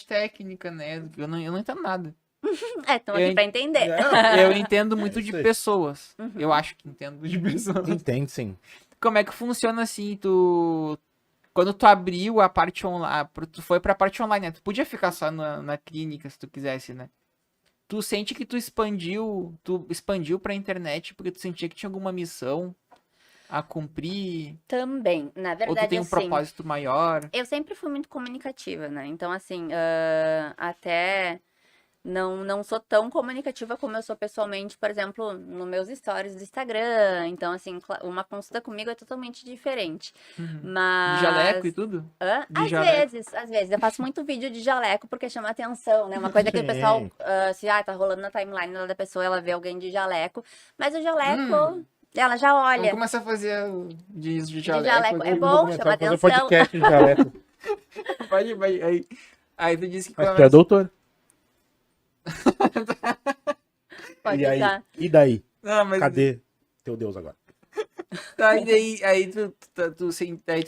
técnica, né? Eu não entendo nada. Estão aqui Eu, pra entender. eu entendo muito de isso aí. pessoas. Eu Uhum. acho que entendo de pessoas. Entende, sim. Como é que funciona assim, quando tu abriu a parte online, tu foi pra parte online, né? Tu podia ficar só na clínica se tu quisesse, né? Tu sente que tu expandiu pra internet porque tu sentia que tinha alguma missão a cumprir, Também, na ou tu verdade, tem um assim, propósito maior? eu sempre fui muito comunicativa, né? Então, assim, até não sou tão comunicativa como eu sou pessoalmente, por exemplo, nos meus stories do Instagram. Então, assim, uma consulta comigo é totalmente diferente. Uhum. De jaleco e Mas tudo? De Às jaleco. vezes, às vezes. Eu faço muito vídeo de jaleco porque chama atenção, né? Uma coisa que o pessoal, Sim. se tá rolando na timeline lá da pessoa, ela vê alguém de jaleco. Mas o Hum, jaleco, ela já vamos olha. começar a fazer de De jaleco jaleco é aqui. Eu vou bom, chama começar a fazer atenção. podcast de jaleco. Vai. Aí tu disse que Mas tu é doutor. Pode E aí? usar. E daí? Não, mas. Cadê teu Deus agora? Aí aí tu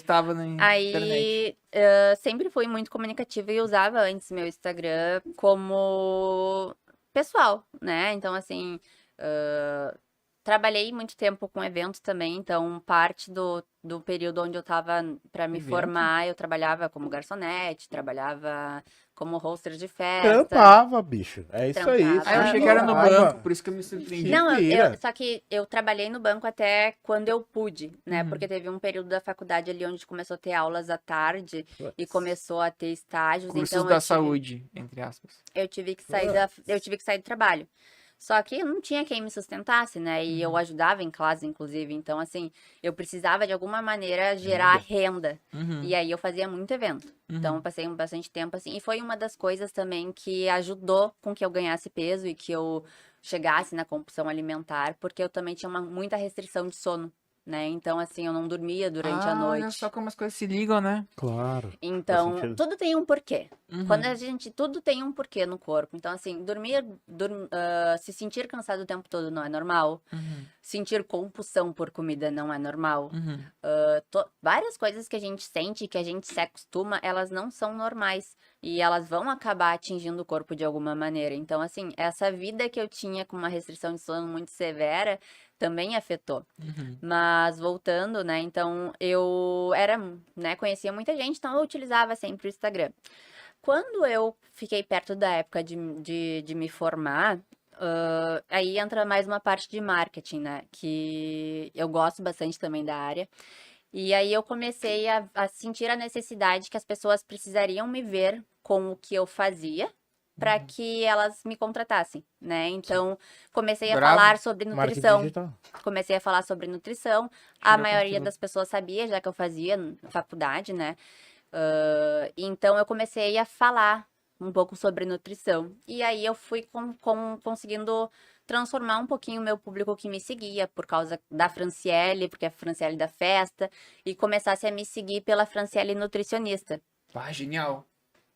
tava na internet. Aí, sempre fui muito comunicativa e usava antes meu Instagram como pessoal, né? Então, assim, trabalhei muito tempo com eventos também, então parte do período onde eu tava para me Evento? formar, eu trabalhava como garçonete, trabalhava como hoster de festa, Trampava, bicho. É isso aí. Ah, eu trampava. achei que era no Trampava. banco, por isso que eu me surpreendi. Não, Vira. só que eu trabalhei no banco até quando eu pude, né? Uhum. Porque teve um período da faculdade ali onde começou a ter aulas à tarde e Putz. começou a ter estágios, Cursos então eu da tive, saúde, entre aspas. eu tive que sair eu tive que sair do trabalho. Só que não tinha quem me sustentasse, né? E eu Uhum. ajudava em classe, inclusive. Então, assim, eu precisava de alguma maneira gerar Renda. renda. Uhum. E aí eu fazia muito evento. Então, eu Uhum. passei bastante tempo assim. E foi uma das coisas também que ajudou com que eu ganhasse peso e que eu chegasse na compulsão alimentar, porque eu também tinha muita restrição de sono, né? Então, assim, eu não dormia durante a Ah, olha só noite. como as coisas se ligam, né? Claro. Faz Então, sentido. tudo tem um porquê. Quando a Uhum. gente, tudo tem um porquê no corpo. Então, assim, se sentir cansado o tempo todo não é normal. Uhum. Sentir compulsão por comida não é normal. Uhum. Várias coisas que a gente sente, que a gente se acostuma, elas não são normais. E elas vão acabar atingindo o corpo de alguma maneira. Então, assim, essa vida que eu tinha com uma restrição de sono muito severa também afetou. Uhum. Mas voltando, né? Então eu era, né? Conhecia muita gente, então eu utilizava sempre o Instagram. Quando eu fiquei perto da época de me formar, aí entra mais uma parte de marketing, né? Que eu gosto bastante também da área. E aí eu comecei a sentir a necessidade que as pessoas precisariam me ver com o que eu fazia para Uhum. que elas me contratassem, né? Então, comecei a Bravo. falar sobre Marketing nutrição. digital. Comecei a falar sobre nutrição. A Tira maioria conteúdo. das pessoas sabia, já que eu fazia faculdade, né? Então eu comecei a falar um pouco sobre nutrição. E aí eu fui conseguindo transformar um pouquinho o meu público que me seguia por causa da Franciele, porque é a Franciele da festa, e começasse a me seguir pela Franciele nutricionista. Ah, genial.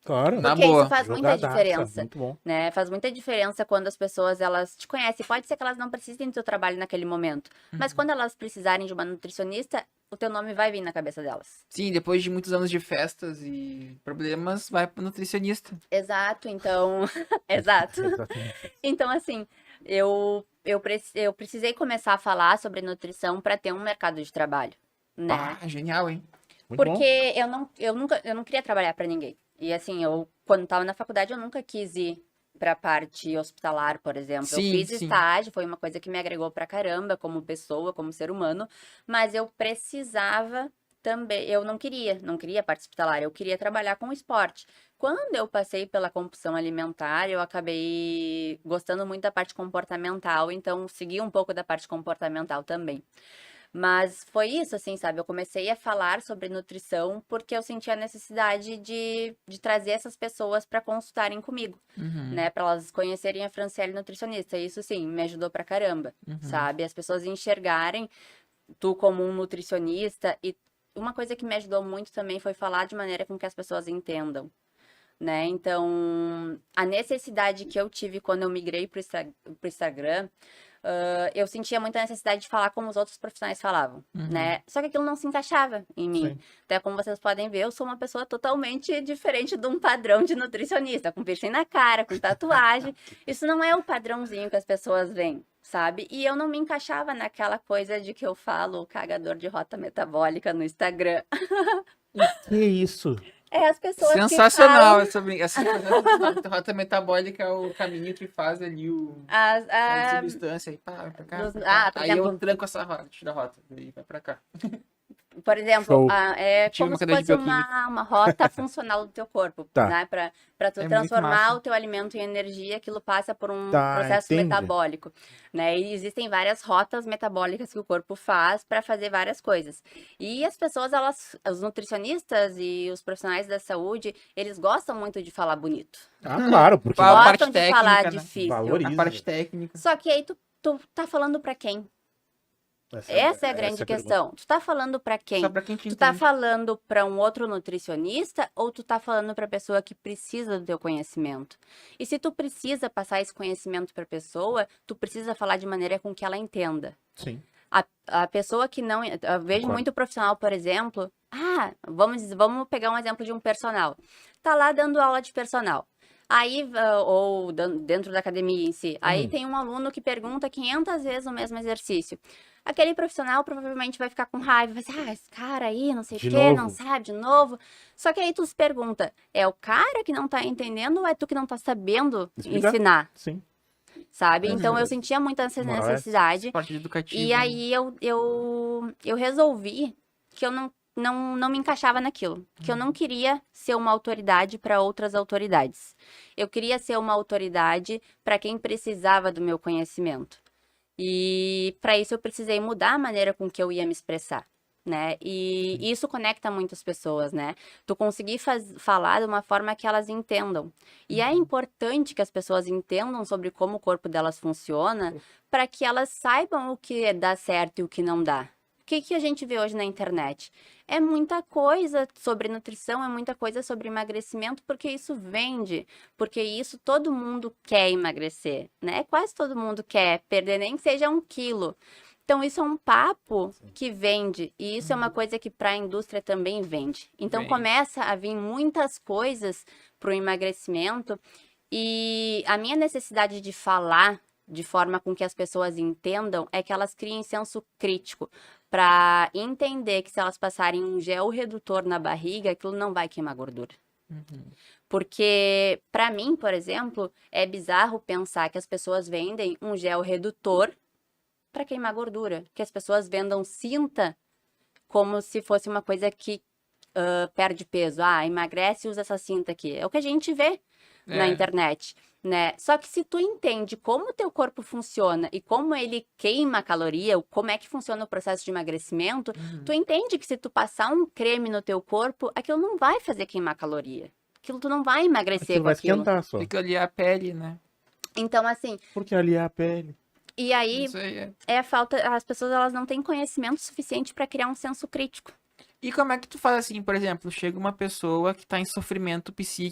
Claro. Na Porque isso boa. faz muita Jogadaça. diferença, Muito bom. né? Faz muita diferença quando as pessoas elas te conhecem. Pode ser que elas não precisem do teu trabalho naquele momento, mas Uhum. quando elas precisarem de uma nutricionista, o teu nome vai vir na cabeça delas. Sim, depois de muitos anos de festas e problemas, vai pro nutricionista. Exato, então, exato. Exatamente. Então, assim, eu precisei começar a falar sobre nutrição para ter um mercado de trabalho, né? Ah, genial, hein? Muito bom. Porque eu não queria trabalhar para ninguém. E assim, quando estava na faculdade, eu nunca quis ir para a parte hospitalar, por exemplo. Eu Sim, fiz sim. estágio, foi uma coisa que me agregou pra caramba como pessoa, como ser humano, mas eu precisava também, eu não queria a parte hospitalar, eu queria trabalhar com esporte. Quando eu passei pela compulsão alimentar, eu acabei gostando muito da parte comportamental, então segui um pouco da parte comportamental também. Mas foi isso, assim, sabe? Eu comecei a falar sobre nutrição porque eu senti a necessidade de trazer essas pessoas para consultarem comigo, Uhum. né? Para elas conhecerem a Franciele nutricionista. Isso, sim, me ajudou pra caramba, Uhum. sabe? As pessoas enxergarem tu como um nutricionista. E uma coisa que me ajudou muito também foi falar de maneira com que as pessoas entendam, né? Então, a necessidade que eu tive quando eu migrei pro Instagram eu sentia muita necessidade de falar como os outros profissionais falavam, Uhum. né? Só que aquilo não se encaixava em mim. Sim. Até como vocês podem ver, eu sou uma pessoa totalmente diferente de um padrão de nutricionista, com piercing na cara, com tatuagem. Isso não é o padrãozinho que as pessoas veem, sabe? E eu não me encaixava naquela coisa de que eu falo, o cagador de rota metabólica no Instagram. Que isso? É as pessoas que Sensacional falam essa rota metabólica, é o caminho que faz ali a substância aí, pá, vai pra cá, dos- pra cá. por Aí exemplo- eu tranco essa rota, tiro a rota, daí vai pra cá. Por exemplo, Show. é Tive como uma se cadeira de fosse bioquímica. uma rota funcional do teu corpo, Tá. né? Pra tu É muito transformar massa. o teu alimento em energia, aquilo passa por um Tá, processo entendi. metabólico, né? E existem várias rotas metabólicas que o corpo faz para fazer várias coisas. E as pessoas, os nutricionistas e os profissionais da saúde, eles gostam muito de falar bonito. Ah, claro, porque A parte Gostam de falar técnica, né? difícil. Valoriza. A parte técnica. Só que aí tu tá falando para quem? Essa é a grande questão. Tu tá falando para quem? Só pra quem te Tu tá entende. falando para um outro nutricionista ou tu tá falando para pessoa que precisa do teu conhecimento? E se tu precisa passar esse conhecimento para pessoa, tu precisa falar de maneira com que ela entenda. Sim. A pessoa que não, eu vejo Concordo. muito profissional, por exemplo, vamos pegar um exemplo de um personal. Tá lá dando aula de personal. Aí, ou dentro da academia em si, aí tem um aluno que pergunta 500 vezes o mesmo exercício. Aquele profissional provavelmente vai ficar com raiva, vai dizer, esse cara aí, não sei o De quê, não novo. sabe, de novo. Só que aí tu se pergunta, é o cara que não tá entendendo ou é tu que não tá sabendo Explicar. ensinar, Sim. sabe? Então eu sentia muita essa Moral é essa. necessidade. Parte educativa. E aí eu resolvi que eu não me encaixava naquilo. Que eu não queria ser uma autoridade para outras autoridades. Eu queria ser uma autoridade para quem precisava do meu conhecimento. E para isso eu precisei mudar a maneira com que eu ia me expressar, né? E isso conecta muitas pessoas, né? Tu conseguir falar de uma forma que elas entendam. E é importante que as pessoas entendam sobre como o corpo delas funciona para que elas saibam o que dá certo e o que não dá. O que a gente vê hoje na internet? É muita coisa sobre nutrição, é muita coisa sobre emagrecimento, porque isso vende, porque isso todo mundo quer emagrecer, né? Quase todo mundo quer perder, nem que seja 1 quilo. Então, isso é um papo que vende, e isso é uma coisa que para a indústria também vende. Então, Vende. começa a vir muitas coisas para o emagrecimento, e a minha necessidade de falar de forma com que as pessoas entendam é que elas criem senso crítico para entender que se elas passarem um gel redutor na barriga, aquilo não vai queimar gordura. Porque, para mim, por exemplo, é bizarro pensar que as pessoas vendem um gel redutor para queimar gordura. Que as pessoas vendam cinta como se fosse uma coisa que perde peso. Ah, emagrece e usa essa cinta aqui. É o que a gente vê na internet, né? Só que se tu entende como o teu corpo funciona e como ele queima a caloria, como é que funciona o processo de emagrecimento, tu entende que se tu passar um creme no teu corpo, aquilo não vai fazer queimar caloria. Aquilo tu não vai emagrecer Aquilo com vai aquilo. esquentar só. Fica ali a pele, né? Então, assim, Porque ali é a pele. e aí Isso aí é. é a falta, as pessoas elas não têm conhecimento suficiente para criar um senso crítico. E como é que tu faz assim, por exemplo, chega uma pessoa que tá em sofrimento psíquico